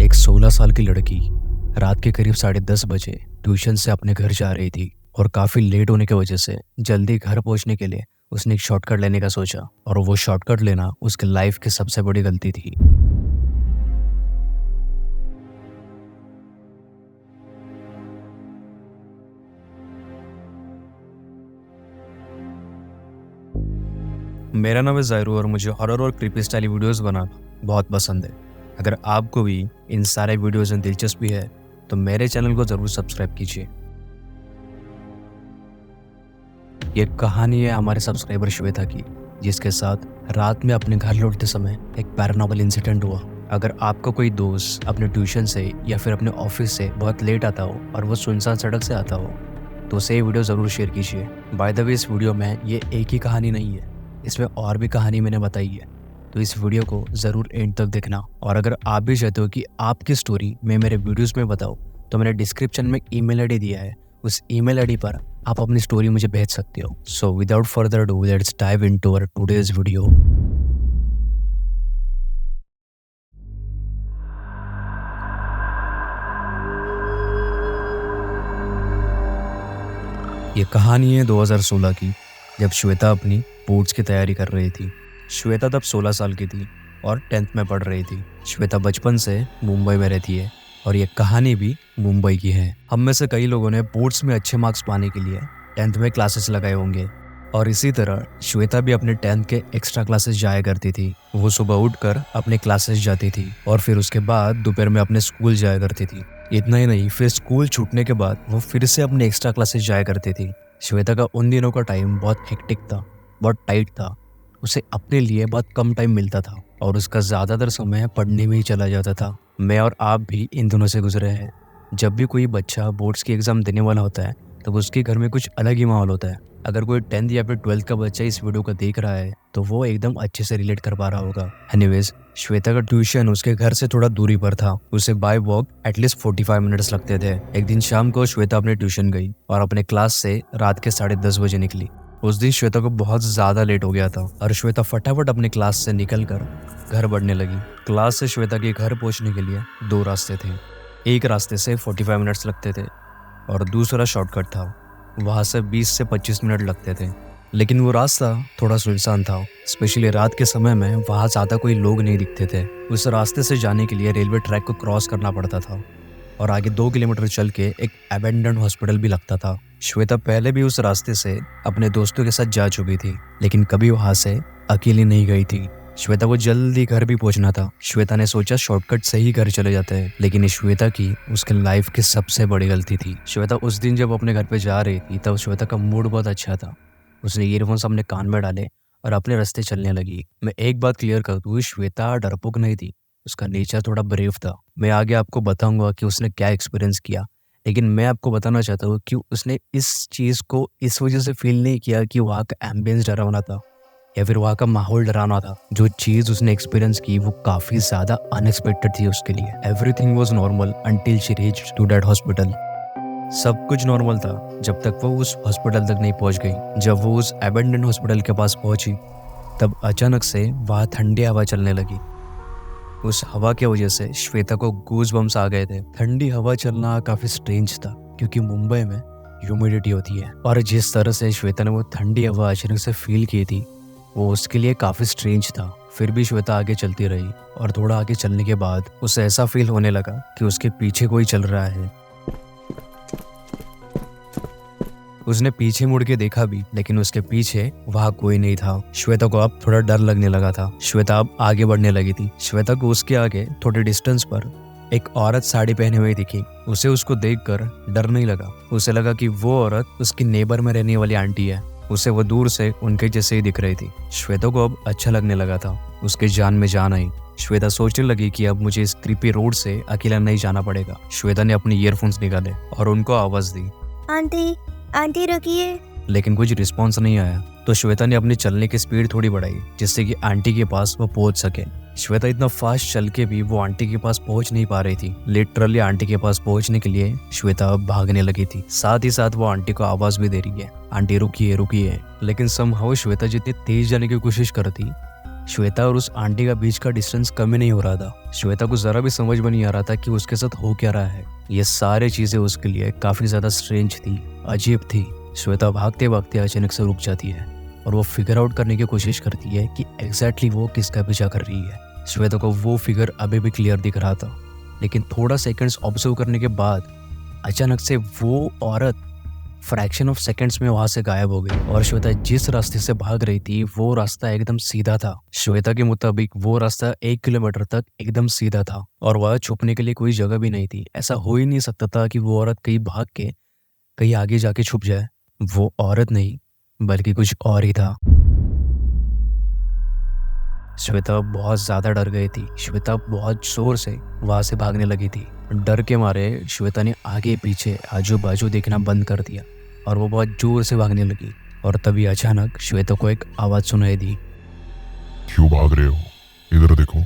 एक 16 साल की लड़की रात के करीब 10:30 बजे ट्यूशन से अपने घर जा रही थी और काफ़ी लेट होने की वजह से जल्दी घर पहुंचने के लिए उसने एक शॉर्टकट लेने का सोचा और वो शॉर्टकट लेना उसके लाइफ की सबसे बड़ी गलती थी। मेरा नाम है ज़ायरू और मुझे हॉरर और क्रीपी स्टाइल वीडियोस बनाना बहुत पसंद है। अगर आपको भी इन सारे वीडियोस में दिलचस्पी है तो मेरे चैनल को ज़रूर सब्सक्राइब कीजिए। ये कहानी है हमारे सब्सक्राइबर श्वेता की, जिसके साथ रात में अपने घर लौटते समय एक पैरानॉर्मल इंसिडेंट हुआ। अगर आपका कोई दोस्त अपने ट्यूशन से या फिर अपने ऑफिस से बहुत लेट आता हो और वो सुनसान सड़क से आता हो तो उसे ये वीडियो ज़रूर शेयर कीजिए। बाय द वे, इस वीडियो में ये एक ही कहानी नहीं है, इसमें और भी कहानी मैंने बताई है, तो इस वीडियो को ज़रूर एंड तक देखना। और अगर आप भी चाहते हो कि आपकी स्टोरी मैं मेरे वीडियोस में बताऊं तो मैंने डिस्क्रिप्शन में ईमेल आईडी दिया है, उस ईमेल आईडी पर आप अपनी स्टोरी मुझे भेज सकते हो। So without further do let's dive into our today's video. ये कहानी है 2016 की, जब श्वेता अपनी बोर्ड्स की तैयारी कर रही थी। श्वेता तब 16 साल की थी और 10th में पढ़ रही थी। श्वेता बचपन से मुंबई में रहती है और ये कहानी भी मुंबई की है। हम में से कई लोगों ने बोर्ड्स में अच्छे मार्क्स पाने के लिए 10th में क्लासेस लगाए होंगे और इसी तरह श्वेता भी अपने 10th के एक्स्ट्रा क्लासेस जाया करती थी। वो सुबह उठकर अपने क्लासेस जाती थी और फिर उसके बाद दोपहर में अपने स्कूल जाया करती थी। इतना ही नहीं, फिर स्कूल छूटने के बाद वो फिर से अपने एक्स्ट्रा क्लासेस जाया करती थी। श्वेता का उन दिनों का टाइम बहुत हेक्टिक था, बहुत टाइट था। उसे अपने लिए बहुत कम टाइम मिलता था और उसका ज़्यादातर समय पढ़ने में ही चला जाता था। मैं और आप भी इन दिनों से गुजरे हैं। जब भी कोई बच्चा बोर्ड्स की एग्ज़ाम देने वाला होता है तो उसके घर में कुछ अलग ही माहौल होता है। अगर कोई 10th या फिर 12th का बच्चा इस वीडियो को देख रहा है तो वो एकदम अच्छे से रिलेट कर पा रहा होगा। एनीवेज, श्वेता का ट्यूशन उसके घर से थोड़ा दूरी पर था। उसे बाय वॉक एटलीस्ट 45 मिनट्स लगते थे। एक दिन शाम को श्वेता अपने ट्यूशन गई और अपने क्लास से रात के 10:30 बजे निकली। उस दिन श्वेता को बहुत ज़्यादा लेट हो गया था और श्वेता फटाफट अपने क्लास से निकलकर घर बढ़ने लगी। क्लास से श्वेता के घर पहुंचने के लिए 2 रास्ते थे। एक रास्ते से 45 मिनट्स लगते थे और दूसरा शॉर्टकट था, वहाँ से 20 से 25 मिनट लगते थे। लेकिन वो रास्ता थोड़ा सुनसान था, स्पेशली रात के समय में वहाँ ज़्यादा कोई लोग नहीं दिखते थे। उस रास्ते से जाने के लिए रेलवे ट्रैक को क्रॉस करना पड़ता था और आगे 2 किलोमीटर चल के एक अबैंडन्ड हॉस्पिटल भी लगता था। श्वेता पहले भी उस रास्ते से अपने दोस्तों के साथ जा चुकी थी, लेकिन कभी वहाँ से अकेली नहीं गई थी। श्वेता को जल्दी घर भी पहुंचना था। श्वेता ने सोचा शॉर्टकट से ही घर चले जाते हैं, लेकिन ये श्वेता की उसके लाइफ की सबसे बड़ी गलती थी। श्वेता उस दिन जब अपने घर पे जा रही थी तब श्वेता का मूड बहुत अच्छा था। उसने ईयरफोन्स अपने कान में डाले और अपने रास्ते चलने लगी। मैं एक बात क्लियर कर दूं, श्वेता डरपोक नहीं थी, उसका नेचर थोड़ा ब्रेव था। मैं आगे आपको बताऊंगा कि उसने क्या एक्सपीरियंस किया, लेकिन मैं आपको बताना चाहता हूँ कि उसने इस चीज़ को इस वजह से फील नहीं किया कि वहाँ का एम्बियंस डरावना था या फिर वहाँ का माहौल डरावना था। जो चीज़ उसने एक्सपीरियंस की वो काफ़ी ज़्यादा अनएक्सपेक्टेड थी उसके लिए। Everything was normal until she reached to that hospital. सब कुछ नॉर्मल था जब तक वो उस हॉस्पिटल तक नहीं पहुँच गई। जब वो उस अबैंडन्ड हॉस्पिटल के पास पहुँची तब अचानक से वहाँ ठंडी हवा चलने लगी। उस हवा की वजह से श्वेता को गूज बम्स आ गए थे। ठंडी हवा चलना काफ़ी स्ट्रेंज था क्योंकि मुंबई में ह्यूमिडिटी होती है और जिस तरह से श्वेता ने वो ठंडी हवा अचानक से फील की थी वो उसके लिए काफ़ी स्ट्रेंज था। फिर भी श्वेता आगे चलती रही और थोड़ा आगे चलने के बाद उसे ऐसा फील होने लगा कि उसके पीछे कोई चल रहा है। उसने पीछे मुड़ के देखा भी, लेकिन उसके पीछे वहाँ कोई नहीं था। श्वेता को अब थोड़ा डर लगने लगा था। श्वेता अब आगे बढ़ने लगी थी। श्वेता को उसके आगे थोड़े डिस्टेंस पर एक औरत साड़ी पहने हुई दिखी। उसे उसको देखकर डर नहीं लगा, उसे लगा कि वो औरत उसकी नेबर में रहने वाली आंटी है। उसे वो दूर से उनके जैसे ही दिख रही थी। श्वेता को अब अच्छा लगने लगा था, उसके जान में जान आई। श्वेता सोचने लगी कि अब मुझे इस क्रीपी रोड से अकेला नहीं जाना पड़ेगा। श्वेता ने अपने ईयरफोन्स निकाले और उनको आवाज दी, आंटी आंटी रुकिए। लेकिन कुछ रिस्पॉन्स नहीं आया। तो श्वेता ने अपनी चलने की स्पीड थोड़ी बढ़ाई जिससे कि आंटी के पास वो पहुंच सके। श्वेता इतना फास्ट चल के भी वो आंटी के पास पहुंच नहीं पा रही थी। लिटरली आंटी के पास पहुंचने के लिए श्वेता अब भागने लगी थी। साथ ही साथ वो आंटी को आवाज भी दे रही है, आंटी रुकिए रुकिए। लेकिन समहाउ श्वेता जितनी तेज जाने की कोशिश करती श्वेता और उस आंटी का बीच का डिस्टेंस कम ही नहीं हो रहा था। श्वेता को जरा भी समझ में नहीं आ रहा था कि उसके साथ हो क्या रहा है। ये सारी चीजें उसके लिए काफी ज्यादा स्ट्रेंज थी, अजीब थी। श्वेता भागते भागते अचानक से रुक जाती है और वो फिगर आउट करने की कोशिश करती है कि एग्जैक्टली वो किसका पीछा कर रही है। श्वेता को वो फिगर अभी भी क्लियर दिख रहा था, लेकिन थोड़ा सेकंड्स ऑब्जर्व करने के बाद अचानक से वो औरत फ्रैक्शन ऑफ सेकंड्स में वहां से गायब हो गई। और श्वेता जिस रास्ते से भाग रही थी वो रास्ता एकदम सीधा था। श्वेता के मुताबिक वो रास्ता 1 किलोमीटर तक एकदम सीधा था और वह छुपने के लिए कोई जगह भी नहीं थी। ऐसा हो ही नहीं सकता था कि वो औरत कहीं भाग के कहीं आगे जाके छुप जाए। वो औरत नहीं बल्कि कुछ और ही था। श्वेता बहुत ज्यादा डर गई थी। श्वेता बहुत जोर से वहां से भागने लगी थी। डर के मारे श्वेता ने आगे पीछे आजू बाजू देखना बंद कर दिया और वो बहुत जोर से भागने लगी। और तभी अचानक श्वेता को एक आवाज सुनाई दी। क्यों भाग रहे हो? इधर देखो।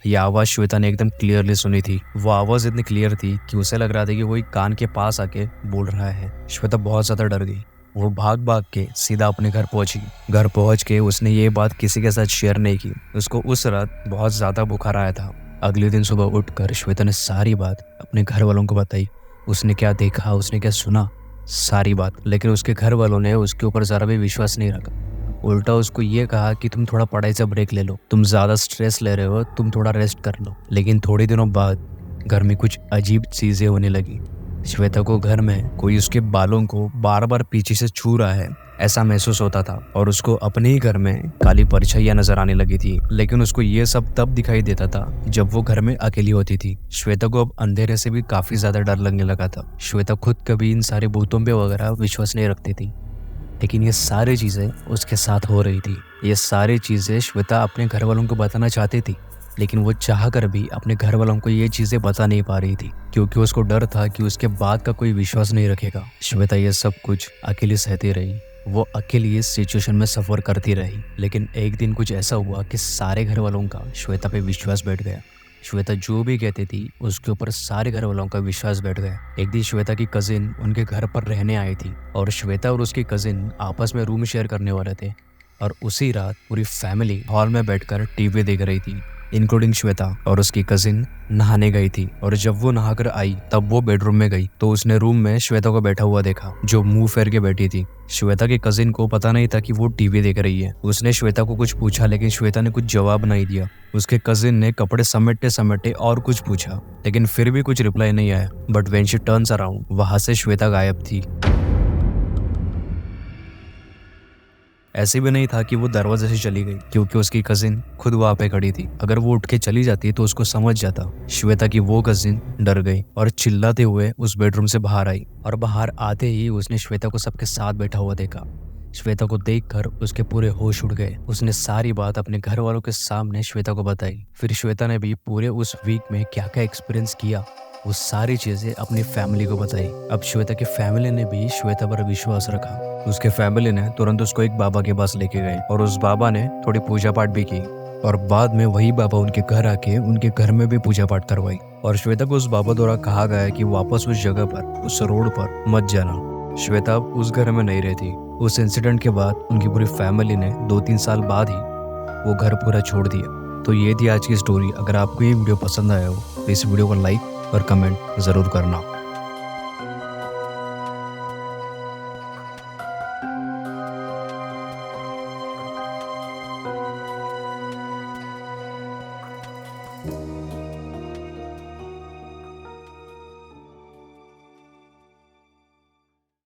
यह आवाज श्वेता ने एकदम क्लियरली सुनी थी। वो आवाज इतनी क्लियर थी कि उसे लग रहा था कि वो एक कान के पास आके बोल रहा है। श्वेता बहुत ज्यादा डर गई। वो भाग भाग के सीधा अपने घर पहुंची। घर पहुंच के उसने ये बात किसी के साथ शेयर नहीं की। उसको उस रात बहुत ज्यादा बुखार आया था। अगले दिन सुबह उठकर श्वेता ने सारी बात अपने घर वालों को बताई। उसने क्या देखा, उसने क्या सुना, सारी बात। लेकिन उसके घर वालों ने उसके ऊपर जरा भी विश्वास नहीं रखा। उल्टा उसको ये कहा कि तुम थोड़ा पढ़ाई से ब्रेक ले लो, तुम ज्यादा स्ट्रेस ले रहे हो, तुम थोड़ा रेस्ट कर लो। लेकिन थोड़े दिनों बाद घर में कुछ अजीब चीजें होने लगी। श्वेता को घर में कोई उसके बालों को बार बार पीछे से छू रहा है ऐसा महसूस होता था और उसको अपने ही घर में काली परछाइयां नजर आने लगी थी। लेकिन उसको ये सब तब दिखाई देता था जब वो घर में अकेली होती थी। श्वेता को अब अंधेरे से भी काफी ज्यादा डर लगने लगा था। श्वेता खुद कभी इन सारे भूतों पे वगैरह विश्वास नहीं रखती थी, लेकिन ये सारी चीजें उसके साथ हो रही थी। ये सारी चीजें श्वेता अपने घर वालों को बताना चाहती थी, लेकिन वो चाह कर भी अपने घर वालों को ये चीजें बता नहीं पा रही थी, क्योंकि उसको डर था कि उसके बाद का कोई विश्वास नहीं रखेगा। श्वेता ये सब कुछ अकेली सहती रही। वो अकेली इस सिचुएशन में सफर करती रही। लेकिन एक दिन कुछ ऐसा हुआ कि सारे घर वालों का श्वेता पे विश्वास बैठ गया। श्वेता जो भी कहती थी उसके ऊपर सारे घर वालों का विश्वास बैठ गया। एक दिन श्वेता की कजिन उनके घर पर रहने आई थी और श्वेता और उसकी कजिन आपस में रूम शेयर करने वाले थे। और उसी रात पूरी फैमिली हॉल में बैठकर टीवी देख रही थी, इंक्लूडिंग श्वेता। और उसकी कजिन नहाने गई थी और जब वो नहाकर आई तब वो बेडरूम में गई तो उसने रूम में श्वेता को बैठा हुआ देखा, जो मुंह फेर के बैठी थी। श्वेता की कजिन को पता नहीं था कि वो टीवी देख रही है। उसने श्वेता को कुछ पूछा, लेकिन श्वेता ने कुछ जवाब नहीं दिया। उसके कजिन ने कपड़े समेटते समेटते और कुछ पूछा, लेकिन फिर भी कुछ रिप्लाई नहीं आया। But when she turns around, वहां से श्वेता गायब थी। ऐसे भी नहीं था कि वो दरवाजे से चली गई, क्योंकि उसकी कजिन खुद वहां पे खड़ी थी। अगर वो उठ के चली जाती तो उसको समझ जाता। श्वेता की वो कजिन डर गई और चिल्लाते हुए उस बेडरूम से बाहर आई। और बाहर आते ही उसने श्वेता को सबके साथ बैठा हुआ देखा। श्वेता को देखकर उसके पूरे होश उड़ गए। उसने सारी बात अपने घर वालों के सामने श्वेता को बताई। फिर श्वेता ने भी पूरे उस वीक में क्या क्या एक्सपीरियंस किया वो सारी चीजें अपनी फैमिली को बताई। अब श्वेता की फैमिली ने भी श्वेता पर विश्वास रखा। उसके फैमिली ने तुरंत उसको एक बाबा के पास लेके गए और उस बाबा ने थोड़ी पूजा पाठ भी की। और बाद में वही बाबा उनके घर आके उनके घर में भी पूजा पाठ करवाई। और श्वेता को उस बाबा द्वारा कहा गया कि वापस उस जगह पर, उस रोड पर मत जाना। श्वेता अब उस घर में नहीं रहती। उस इंसिडेंट के बाद उनकी पूरी फैमिली ने 2-3 साल बाद ही वो घर पूरा छोड़ दिया। तो ये थी आज की स्टोरी। अगर आपको ये वीडियो पसंद आया हो तो इस वीडियो को लाइक और कमेंट जरूर करना।